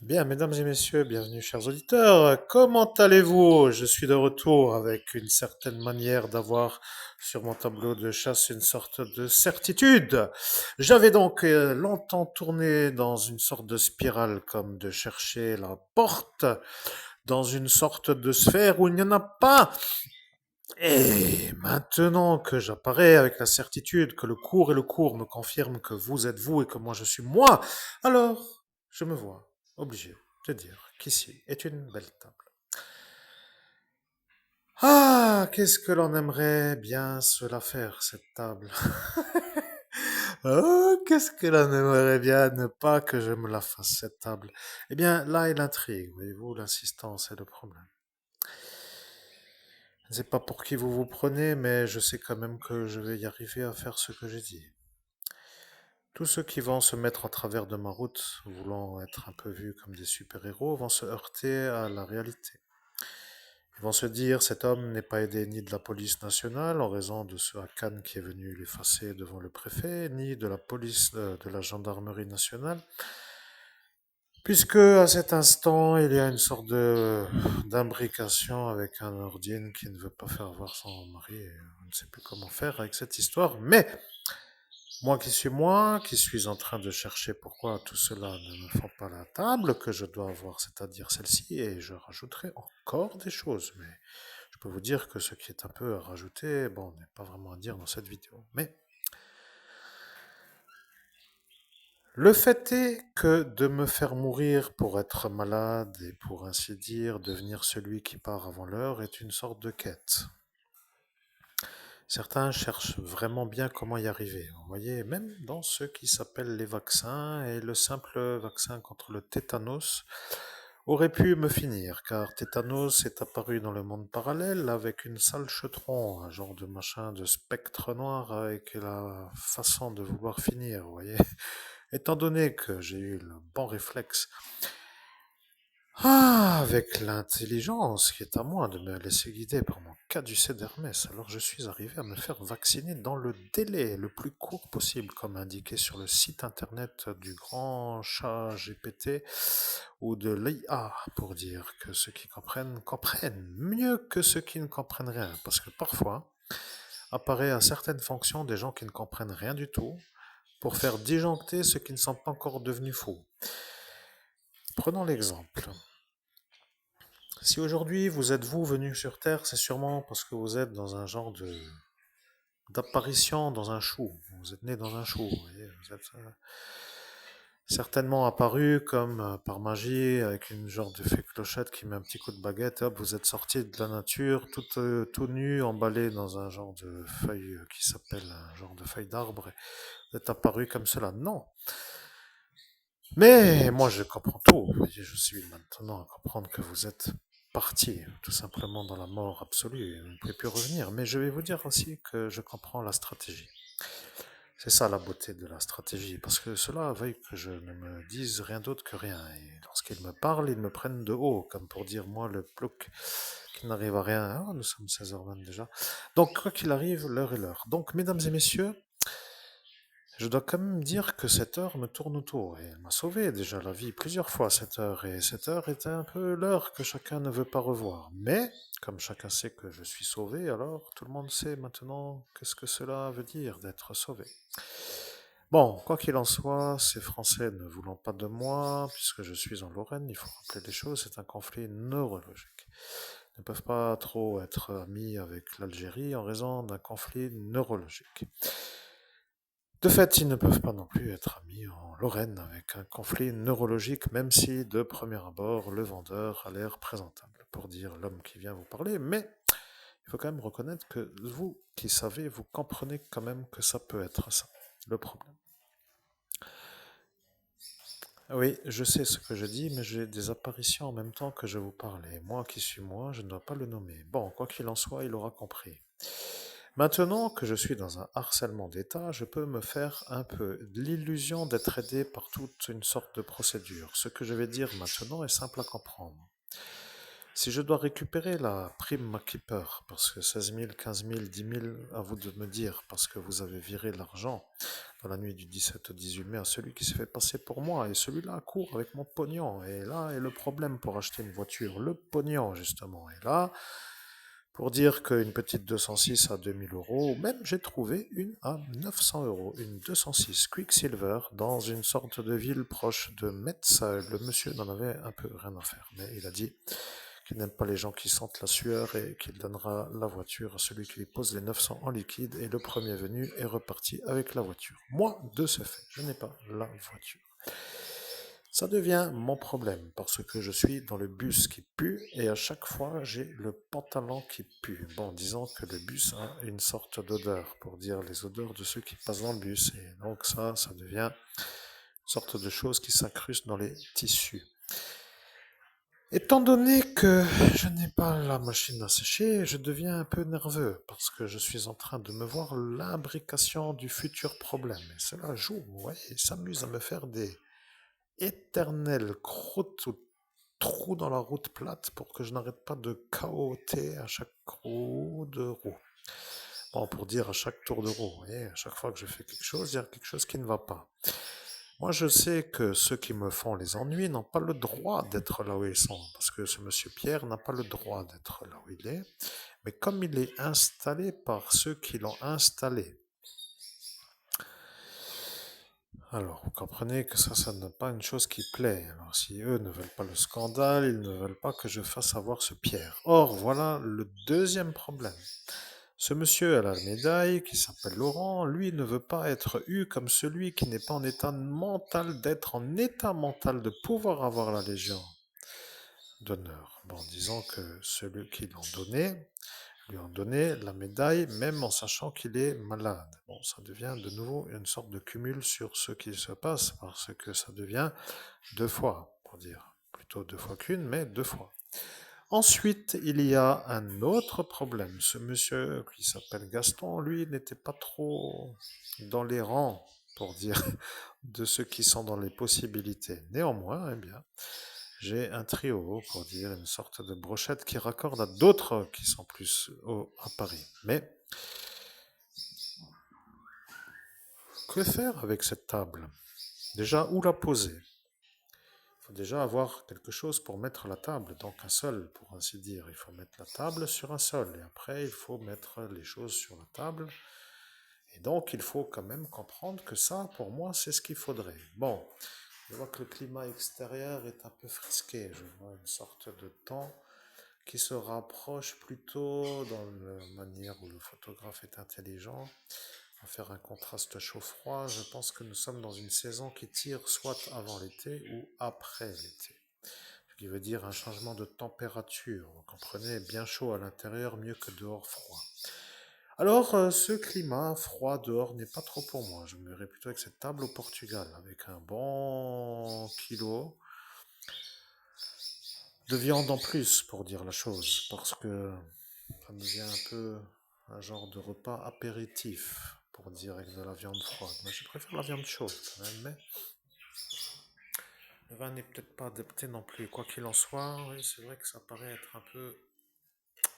Bien, mesdames et messieurs, bienvenue, chers auditeurs. Comment allez-vous? Je suis de retour avec une certaine manière d'avoir sur mon tableau de chasse une sorte de certitude. J'avais donc longtemps tourné dans une sorte de spirale, comme de chercher la porte dans une sorte de sphère où il n'y en a pas. Et maintenant que j'apparais avec la certitude que le cours me confirment que vous êtes vous et que moi je suis moi, alors je me vois obligé de dire qu'ici est une belle table. Ah, qu'est-ce que l'on aimerait bien se la faire, cette table. Oh, qu'est-ce que l'on aimerait bien ne pas que je me la fasse, cette table. Eh bien, là est l'intrigue, voyez-vous, l'insistance est le problème. Je ne sais pas pour qui vous vous prenez, mais je sais quand même que je vais y arriver à faire ce que j'ai dit. Tous ceux qui vont se mettre en travers de ma route, voulant être un peu vus comme des super-héros, vont se heurter à la réalité. Ils vont se dire, cet homme n'est pas aidé ni de la police nationale en raison de ce Hakan qui est venu l'effacer devant le préfet, ni de la police de la gendarmerie nationale, puisque à cet instant, il y a une sorte de d'imbrication avec un ordine qui ne veut pas faire voir son mari, et on ne sait plus comment faire avec cette histoire, mais moi, qui suis en train de chercher pourquoi tout cela ne me font pas la table que je dois avoir, c'est-à-dire celle-ci, et je rajouterai encore des choses, mais je peux vous dire que ce qui est un peu à rajouter, bon, n'est pas vraiment à dire dans cette vidéo. Mais le fait est que de me faire mourir pour être malade et pour ainsi dire devenir celui qui part avant l'heure est une sorte de quête. Certains cherchent vraiment bien comment y arriver. Vous voyez, même dans ce qui s'appelle les vaccins, et le simple vaccin contre le tétanos aurait pu me finir, car tétanos est apparu dans le monde parallèle avec une sale chetron, un genre de machin de spectre noir avec la façon de vouloir finir, vous voyez. Étant donné que j'ai eu le bon réflexe, avec l'intelligence qui est à moi de me laisser guider par mon caducée d'Hermès, alors je suis arrivé à me faire vacciner dans le délai le plus court possible, comme indiqué sur le site internet du grand chat GPT ou de l'IA, pour dire que ceux qui comprennent, comprennent mieux que ceux qui ne comprennent rien, parce que parfois apparaît à certaines fonctions des gens qui ne comprennent rien du tout, pour faire disjoncter ceux qui ne sont pas encore devenus fous. Prenons l'exemple. Si aujourd'hui vous êtes vous venu sur Terre, c'est sûrement parce que vous êtes dans un genre de d'apparition dans un chou. Vous êtes né dans un chou. Vous voyez, vous êtes certainement apparu comme par magie avec une genre de fée clochette qui met un petit coup de baguette. Hop, vous êtes sorti de la nature, tout nu, emballé dans un genre de feuille qui s'appelle un genre de feuille d'arbre. Vous êtes apparu comme cela. Non. Mais moi, je comprends tout. Je suis maintenant à comprendre que vous êtes parti, tout simplement dans la mort absolue. Vous ne pouvez plus revenir. Mais je vais vous dire aussi que je comprends la stratégie. C'est ça la beauté de la stratégie, parce que cela veuille que je ne me dise rien d'autre que rien. Et lorsqu'ils me parlent, ils me prennent de haut, comme pour dire, moi, le plouc qui n'arrive à rien. Oh, nous sommes 16h20 déjà. Donc, quoi qu'il arrive, l'heure est l'heure. Donc, mesdames et messieurs, je dois quand même dire que cette heure me tourne autour et elle m'a sauvé déjà la vie plusieurs fois cette heure et cette heure était un peu l'heure que chacun ne veut pas revoir. Mais comme chacun sait que je suis sauvé, alors tout le monde sait maintenant qu'est-ce que cela veut dire d'être sauvé. Bon, quoi qu'il en soit, ces Français ne voulant pas de moi, puisque je suis en Lorraine, il faut rappeler les choses, c'est un conflit neurologique. Ils ne peuvent pas trop être amis avec l'Algérie en raison d'un conflit neurologique. De fait, ils ne peuvent pas non plus être amis en Lorraine avec un conflit neurologique, même si de premier abord, le vendeur a l'air présentable, pour dire l'homme qui vient vous parler, mais il faut quand même reconnaître que vous qui savez, vous comprenez quand même que ça peut être ça, le problème. Oui, je sais ce que je dis, mais j'ai des apparitions en même temps que je vous parle, et moi qui suis moi, je ne dois pas le nommer. Bon, quoi qu'il en soit, il aura compris. Maintenant que je suis dans un harcèlement d'État, je peux me faire un peu l'illusion d'être aidé par toute une sorte de procédure. Ce que je vais dire maintenant est simple à comprendre. Si je dois récupérer la prime MacKeeper, parce que 16 000, 15 000, 10 000, à vous de me dire, parce que vous avez viré l'argent dans la nuit du 17 au 18 mai à celui qui s'est fait passer pour moi, et celui-là court avec mon pognon, et là est le problème pour acheter une voiture, le pognon justement, et là, pour dire qu'une petite 206 à 2000 euros, même j'ai trouvé une à 900 euros, une 206 Quicksilver dans une sorte de ville proche de Metz. Le monsieur n'en avait un peu rien à faire, mais il a dit qu'il n'aime pas les gens qui sentent la sueur et qu'il donnera la voiture à celui qui lui pose les 900 en liquide et le premier venu est reparti avec la voiture. Moi, de ce fait, je n'ai pas la voiture. Ça devient mon problème parce que je suis dans le bus qui pue et à chaque fois j'ai le pantalon qui pue. Bon, disons que le bus a une sorte d'odeur pour dire les odeurs de ceux qui passent dans le bus et donc ça devient une sorte de chose qui s'incruste dans les tissus. Étant donné que je n'ai pas la machine à sécher, je deviens un peu nerveux parce que je suis en train de me voir l'imbrication du futur problème. Et cela joue, ouais, et s'amuse à me faire des éternelles croûtes ou trous dans la route plate pour que je n'arrête pas de cahoter à chaque roue de roue. Bon, pour dire à chaque tour de roue, et à chaque fois que je fais quelque chose, il y a quelque chose qui ne va pas. Moi, je sais que ceux qui me font les ennuis n'ont pas le droit d'être là où ils sont, parce que ce monsieur Pierre n'a pas le droit d'être là où il est, mais comme il est installé par ceux qui l'ont installé, alors vous comprenez que ça n'est pas une chose qui plaît. Alors si eux ne veulent pas le scandale, ils ne veulent pas que je fasse avoir ce Pierre. Or, voilà le deuxième problème. Ce monsieur à la médaille, qui s'appelle Laurent, lui ne veut pas être eu comme celui qui n'est pas en état mental d'être en état mental de pouvoir avoir la Légion d'honneur. Bon, disons que celui qui l'ont donné, lui ont donné la médaille, même en sachant qu'il est malade. Bon, ça devient de nouveau une sorte de cumul sur ce qui se passe, parce que ça devient deux fois, pour dire plutôt deux fois qu'une, mais deux fois. Ensuite, il y a un autre problème. Ce monsieur qui s'appelle Gaston, lui, n'était pas trop dans les rangs, pour dire, de ceux qui sont dans les possibilités. Néanmoins, eh bien, j'ai un trio, pour dire, une sorte de brochette qui raccorde à d'autres qui sont plus hauts à Paris. Mais que faire avec cette table? Déjà, où la poser? Il faut déjà avoir quelque chose pour mettre la table, donc un sol, pour ainsi dire. Il faut mettre la table sur un sol, et après, il faut mettre les choses sur la table. Et donc, il faut quand même comprendre que ça, pour moi, c'est ce qu'il faudrait. Bon, je vois que le climat extérieur est un peu frisqué. Je vois une sorte de temps qui se rapproche plutôt dans la manière où le photographe est intelligent à faire un contraste chaud-froid. Je pense que nous sommes dans une saison qui tire soit avant l'été ou après l'été. Ce qui veut dire un changement de température. Vous comprenez, bien chaud à l'intérieur, mieux que dehors froid. Alors, ce climat froid dehors n'est pas trop pour moi. Je me verrais plutôt avec cette table au Portugal, avec un bon kilo de viande en plus, pour dire la chose, parce que ça devient un peu un genre de repas apéritif, pour dire avec de la viande froide. Mais je préfère la viande chaude quand même, mais le vin n'est peut-être pas adapté non plus. Quoi qu'il en soit, oui, c'est vrai que ça paraît être un peu,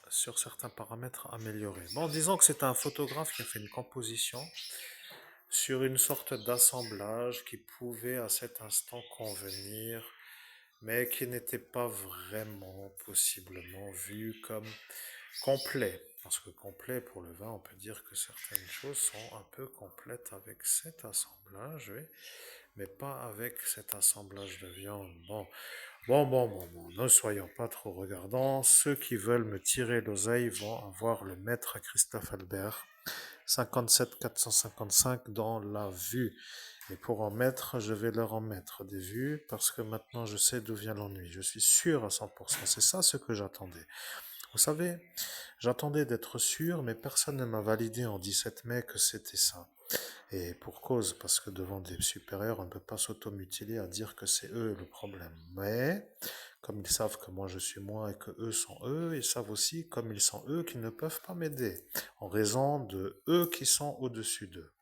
sur certains paramètres, amélioré. Bon, disons que c'est un photographe qui a fait une composition sur une sorte d'assemblage qui pouvait à cet instant convenir, mais qui n'était pas vraiment possiblement vu comme complet. Parce que complet pour le vin, on peut dire que certaines choses sont un peu complètes avec cet assemblage, oui, mais pas avec cet assemblage de viande. Bon, ne soyons pas trop regardants. Ceux qui veulent me tirer l'oseille vont avoir le maître Christophe Albert, 57 455 dans la vue. Et pour en mettre, je vais leur en mettre des vues parce que maintenant je sais d'où vient l'ennui. Je suis sûr à 100%. C'est ça ce que j'attendais. Vous savez, j'attendais d'être sûr, mais personne ne m'a validé en 17 mai que c'était ça. Et pour cause, parce que devant des supérieurs, on ne peut pas s'automutiler à dire que c'est eux le problème. Mais, comme ils savent que moi je suis moi et que eux sont eux, ils savent aussi, comme ils sont eux, qu'ils ne peuvent pas m'aider, en raison de eux qui sont au-dessus d'eux.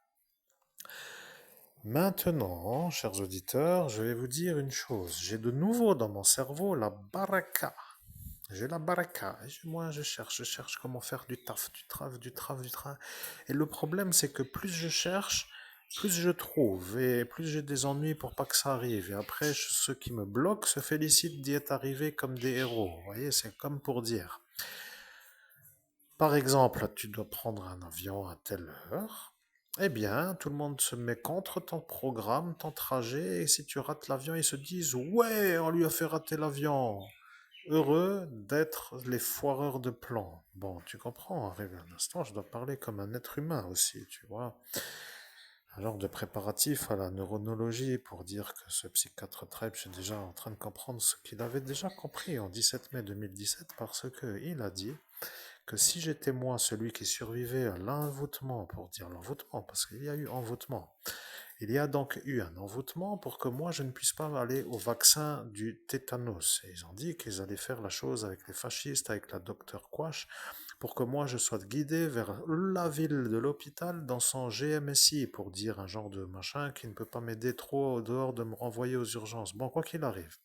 Maintenant, chers auditeurs, je vais vous dire une chose. J'ai de nouveau dans mon cerveau la baraka. J'ai la baraka. Moi, je cherche comment faire du taf, du traf, du traf, du traf. Et le problème, c'est que plus je cherche, plus je trouve, et plus j'ai des ennuis pour pas que ça arrive. Et après, ceux qui me bloquent se félicitent d'y être arrivés comme des héros. Vous voyez, c'est comme pour dire. Par exemple, tu dois prendre un avion à telle heure. Eh bien, tout le monde se met contre ton programme, ton trajet, et si tu rates l'avion, ils se disent, ouais, on lui a fait rater l'avion. Heureux d'être les foireurs de plans. Bon, tu comprends, arrive un instant, je dois parler comme un être humain aussi, tu vois. Un genre de préparatif à la neuronologie pour dire que ce psychiatre Treibsch est déjà en train de comprendre ce qu'il avait déjà compris en 17 mai 2017 parce que il a dit que si j'étais moi celui qui survivait à l'envoûtement, pour dire l'envoûtement, parce qu'il y a eu envoûtement, il y a donc eu un envoûtement pour que moi je ne puisse pas aller au vaccin du tétanos. Et ils ont dit qu'ils allaient faire la chose avec les fascistes, avec la docteur Quash, pour que moi je sois guidé vers la ville de l'hôpital dans son GMSI, pour dire un genre de machin qui ne peut pas m'aider trop au dehors de me renvoyer aux urgences. Bon, quoi qu'il arrive.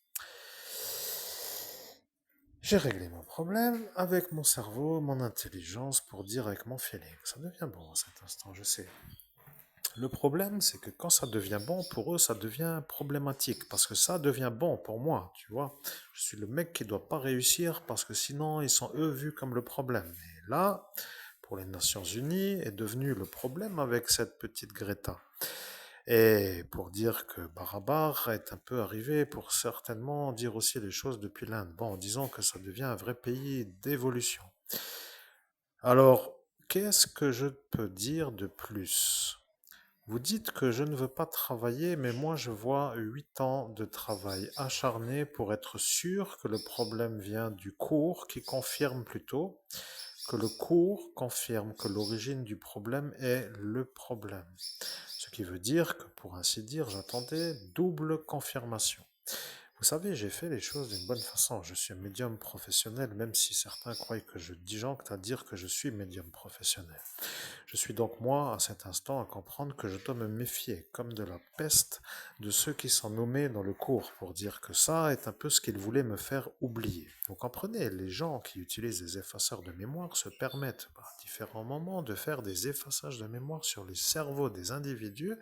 J'ai réglé mon problème avec mon cerveau, mon intelligence, pour dire avec mon feeling. Ça devient bon à cet instant, je sais. Le problème, c'est que quand ça devient bon, pour eux, ça devient problématique. Parce que ça devient bon pour moi, tu vois. Je suis le mec qui doit pas réussir parce que sinon, ils sont eux vus comme le problème. Et là, pour les Nations Unies, est devenu le problème avec cette petite Greta. Et pour dire que Barabar est un peu arrivé pour certainement dire aussi les choses depuis l'Inde. Bon, disons que ça devient un vrai pays d'évolution. Alors, qu'est-ce que je peux dire de plus? Vous dites que je ne veux pas travailler, mais moi je vois 8 ans de travail acharné pour être sûr que le problème vient du cours qui confirme plutôt que le cours confirme que l'origine du problème est le problème. Ce qui veut dire que, pour ainsi dire, j'attendais double confirmation. Vous savez, j'ai fait les choses d'une bonne façon. Je suis médium professionnel, même si certains croient que je disjoncte à dire que je suis médium professionnel. Je suis donc moi, à cet instant, à comprendre que je dois me méfier, comme de la peste, de ceux qui sont nommés dans le cours, pour dire que ça est un peu ce qu'ils voulaient me faire oublier. Vous comprenez, les gens qui utilisent des effaceurs de mémoire se permettent, à différents moments, de faire des effaçages de mémoire sur les cerveaux des individus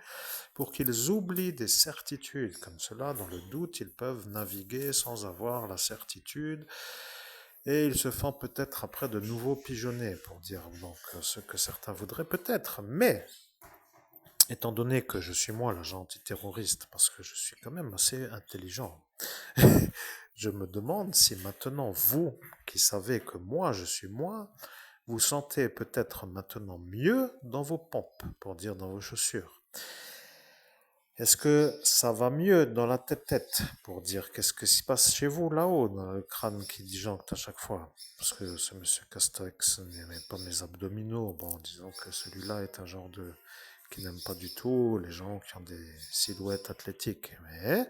pour qu'ils oublient des certitudes. Comme cela, dans le doute, ils peuvent naviguer sans avoir la certitude et ils se font peut-être après de nouveaux pigeonnés, pour dire donc ce que certains voudraient peut-être. Mais, étant donné que je suis moi l'agent antiterroriste, parce que je suis quand même assez intelligent, je me demande si maintenant vous, qui savez que moi je suis moi, vous sentez peut-être maintenant mieux dans vos pompes, pour dire dans vos chaussures. Est-ce que ça va mieux dans la tête-tête pour dire qu'est-ce qui se passe chez vous là-haut, dans le crâne qui disjoncte à chaque fois? Parce que ce monsieur Castex n'aimait pas mes abdominaux. Bon, disons que celui-là est un genre de qui n'aime pas du tout les gens qui ont des silhouettes athlétiques. Mais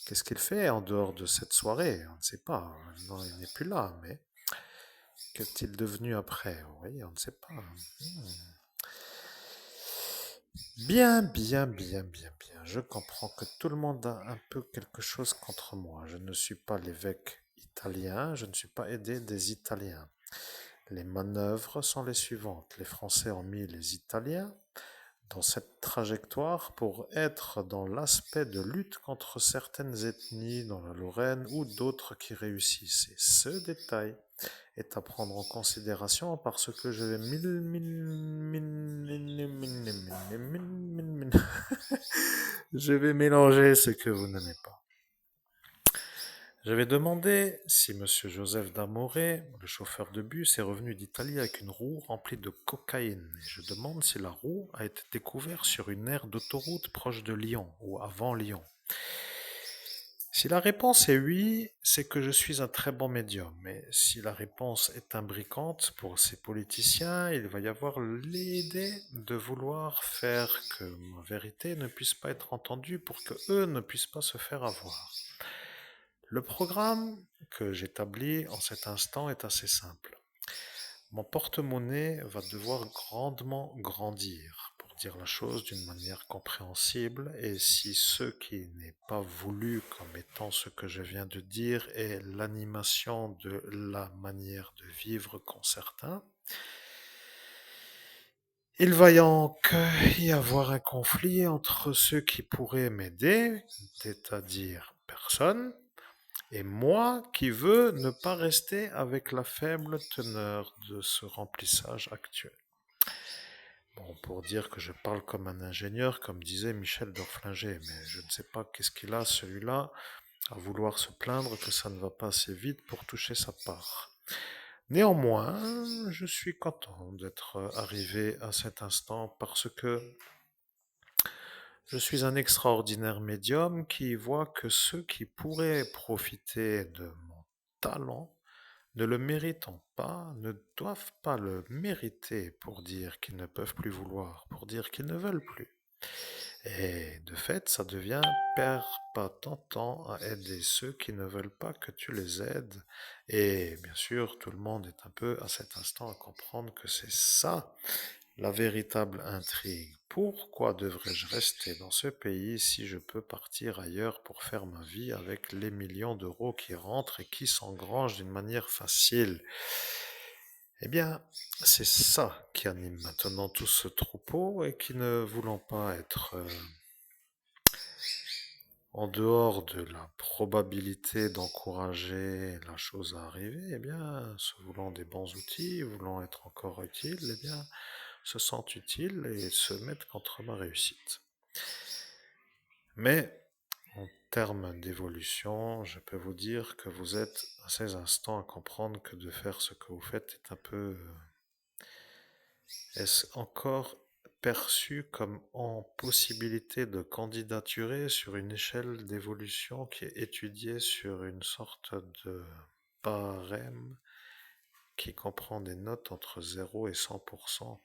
qu'est-ce qu'il fait en dehors de cette soirée? On ne sait pas. Non, il n'est plus là, mais qu'est-il devenu après? Oui, on ne sait pas. Bien, bien, bien, bien, bien. Je comprends que tout le monde a un peu quelque chose contre moi. Je ne suis pas l'évêque italien, je ne suis pas aidé des Italiens. Les manœuvres sont les suivantes. Les Français ont mis les Italiens dans cette trajectoire pour être dans l'aspect de lutte contre certaines ethnies dans la Lorraine ou d'autres qui réussissent. Et ce détail est à prendre en considération parce que je vais je vais mélanger ce que vous n'aimez pas. Je vais demander si Monsieur Joseph Damoré, le chauffeur de bus, est revenu d'Italie avec une roue remplie de cocaïne. Et je demande si la roue a été découverte sur une aire d'autoroute proche de Lyon ou avant Lyon. Si la réponse est oui, c'est que je suis un très bon médium. Mais si la réponse est imbricante pour ces politiciens, il va y avoir l'idée de vouloir faire que ma vérité ne puisse pas être entendue pour que eux ne puissent pas se faire avoir. Le programme que j'établis en cet instant est assez simple. Mon porte-monnaie va devoir grandement grandir, pour dire la chose d'une manière compréhensible, et si ce qui n'est pas voulu comme étant ce que je viens de dire est l'animation de la manière de vivre qu'ont certains, il va donc y avoir un conflit entre ceux qui pourraient m'aider, c'est-à-dire personne, et moi qui veux ne pas rester avec la faible teneur de ce remplissage actuel. Bon, pour dire que je parle comme un ingénieur, comme disait Michel Dorflinger, mais je ne sais pas qu'est-ce qu'il a, celui-là, à vouloir se plaindre que ça ne va pas assez vite pour toucher sa part. Néanmoins, je suis content d'être arrivé à cet instant parce que je suis un extraordinaire médium qui voit que ceux qui pourraient profiter de mon talent ne le méritant pas, ne doivent pas le mériter pour dire qu'ils ne peuvent plus vouloir, pour dire qu'ils ne veulent plus. Et de fait, ça devient perds pas ton temps à aider ceux qui ne veulent pas que tu les aides. Et bien sûr, tout le monde est un peu à cet instant à comprendre que c'est ça la véritable intrigue. Pourquoi devrais-je rester dans ce pays si je peux partir ailleurs pour faire ma vie avec les millions d'euros qui rentrent et qui s'engrangent d'une manière facile? Eh bien, c'est ça qui anime maintenant tout ce troupeau et qui ne voulant pas être en dehors de la probabilité d'encourager la chose à arriver, eh bien, se voulant des bons outils, voulant être encore utile, eh bien, se sentent utiles et se mettent contre ma réussite. Mais, en termes d'évolution, je peux vous dire que vous êtes à ces instants à comprendre que de faire ce que vous faites est un peu... Est-ce encore perçu comme en possibilité de candidaturer sur une échelle d'évolution qui est étudiée sur une sorte de barème qui comprend des notes entre 0 et 100%.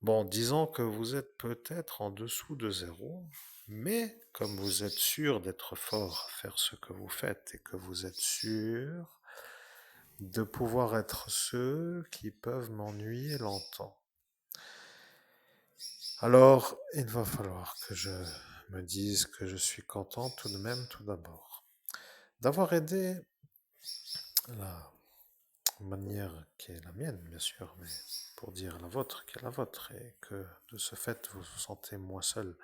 Bon, disons que vous êtes peut-être en dessous de 0, mais comme vous êtes sûr d'être fort à faire ce que vous faites et que vous êtes sûr de pouvoir être ceux qui peuvent m'ennuyer longtemps, alors il va falloir que je me dise que je suis content tout de même tout d'abord d'avoir aidé la manière qui est la mienne, bien sûr, mais pour dire la vôtre qui est la vôtre, et que de ce fait vous vous sentez moins seul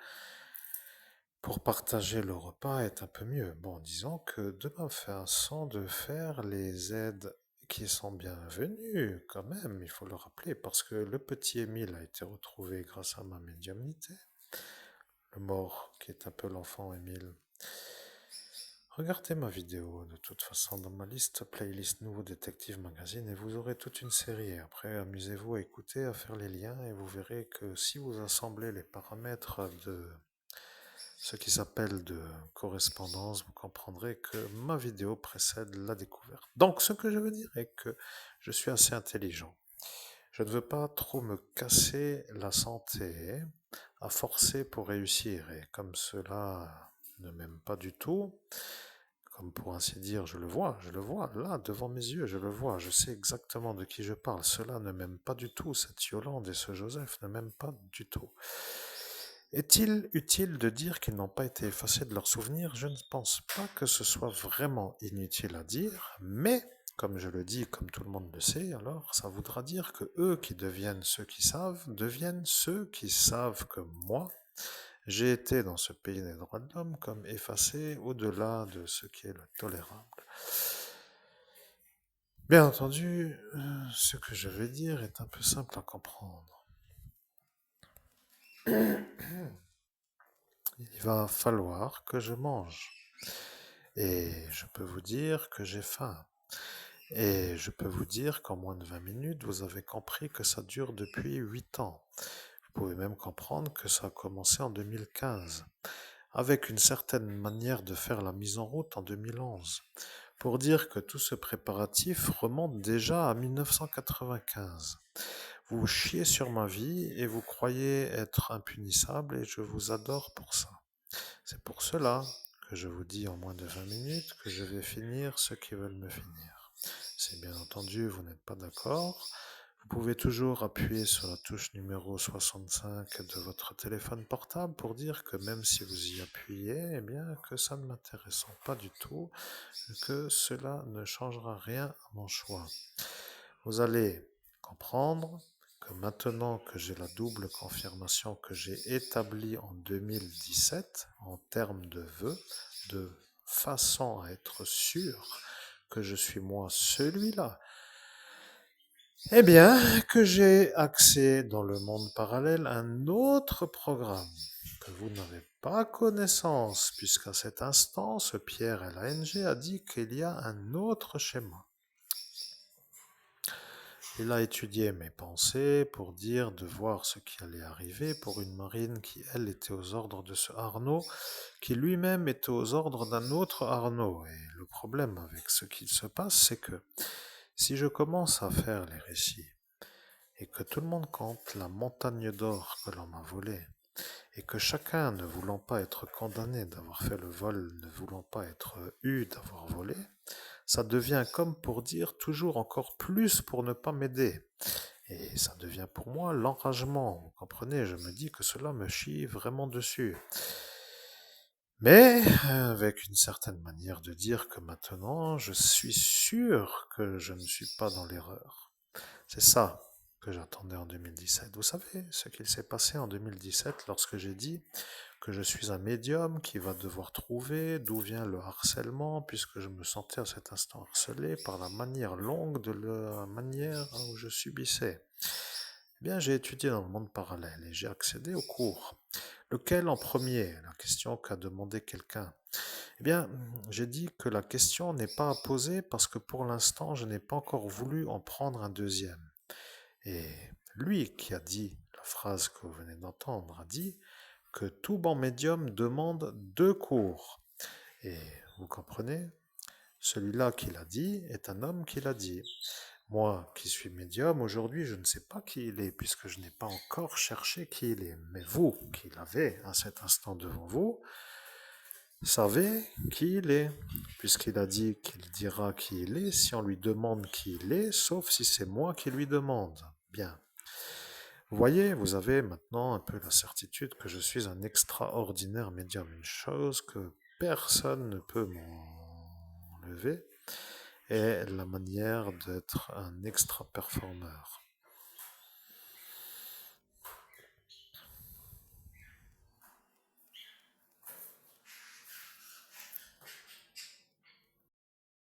pour partager le repas est un peu mieux. Bon, disons que de ma façon de faire les aides qui sont bienvenues quand même, il faut le rappeler, parce que le petit Émile a été retrouvé grâce à ma médiumnité, le mort qui est un peu l'enfant Émile. Regardez ma vidéo de toute façon dans ma liste playlist Nouveau Détective Magazine et vous aurez toute une série. Après, amusez-vous à écouter, à faire les liens et vous verrez que si vous assemblez les paramètres de ce qui s'appelle de correspondance, vous comprendrez que ma vidéo précède la découverte. Donc, ce que je veux dire est que je suis assez intelligent. Je ne veux pas trop me casser la santé à forcer pour réussir. Et comme cela ne m'aime pas du tout, comme pour ainsi dire, je le vois, là, devant mes yeux, je le vois, je sais exactement de qui je parle. Cela ne m'aime pas du tout, cette Yolande et ce Joseph ne m'aiment pas du tout. Est-il utile de dire qu'ils n'ont pas été effacés de leurs souvenirs? Je ne pense pas que ce soit vraiment inutile à dire, mais comme je le dis, comme tout le monde le sait, alors ça voudra dire que eux qui deviennent ceux qui savent, deviennent ceux qui savent que moi, j'ai été dans ce pays des droits de l'homme comme effacé au-delà de ce qui est le tolérable. Bien entendu, ce que je vais dire est un peu simple à comprendre. Il va falloir que je mange. Et je peux vous dire que j'ai faim. Et je peux vous dire qu'en moins de 20 minutes, vous avez compris que ça dure depuis 8 ans. Vous pouvez même comprendre que ça a commencé en 2015, avec une certaine manière de faire la mise en route en 2011, pour dire que tout ce préparatif remonte déjà à 1995. Vous chiez sur ma vie et vous croyez être impunissable et je vous adore pour ça. C'est pour cela que je vous dis en moins de 20 minutes que je vais finir ceux qui veulent me finir. Si bien entendu vous n'êtes pas d'accord, vous pouvez toujours appuyer sur la touche numéro 65 de votre téléphone portable pour dire que même si vous y appuyez, eh bien que ça ne m'intéresse pas du tout, que cela ne changera rien à mon choix. Vous allez comprendre que maintenant que j'ai la double confirmation que j'ai établie en 2017 en termes de vœux, de façon à être sûr que je suis moi celui-là, eh bien, que j'ai accès dans le monde parallèle à un autre programme que vous n'avez pas connaissance, puisqu'à cet instant, ce Pierre LANG a dit qu'il y a un autre schéma. Il a étudié mes pensées pour dire de voir ce qui allait arriver pour une marine qui, elle, était aux ordres de ce Arnaud, qui lui-même était aux ordres d'un autre Arnaud. Et le problème avec ce qu'il se passe, c'est que si je commence à faire les récits, et que tout le monde compte la montagne d'or que l'on m'a volée, et que chacun, ne voulant pas être condamné d'avoir fait le vol, ne voulant pas être eu d'avoir volé, ça devient comme pour dire toujours encore plus pour ne pas m'aider. Et ça devient pour moi l'enragement. Vous comprenez, je me dis que cela me chie vraiment dessus. Mais avec une certaine manière de dire que maintenant, je suis sûr que je ne suis pas dans l'erreur. C'est ça que j'attendais en 2017. Vous savez ce qu'il s'est passé en 2017 lorsque j'ai dit que je suis un médium qui va devoir trouver d'où vient le harcèlement, puisque je me sentais à cet instant harcelé par la manière longue de la manière où je subissais. Eh bien, j'ai étudié dans le monde parallèle et j'ai accédé au cours. Lequel en premier? La question qu'a demandé quelqu'un. Eh bien, j'ai dit que la question n'est pas à poser parce que pour l'instant, je n'ai pas encore voulu en prendre un deuxième. Et lui qui a dit la phrase que vous venez d'entendre a dit que tout bon médium demande 2 cours. Et vous comprenez, celui-là qui l'a dit est un homme qui l'a dit. Moi qui suis médium, aujourd'hui, je ne sais pas qui il est, puisque je n'ai pas encore cherché qui il est. Mais vous, qui l'avez à cet instant devant vous, savez qui il est, puisqu'il a dit qu'il dira qui il est si on lui demande qui il est, sauf si c'est moi qui lui demande. Bien. Vous voyez, vous avez maintenant un peu la certitude que je suis un extraordinaire médium, une chose que personne ne peut m'enlever, est la manière d'être un extra-performeur.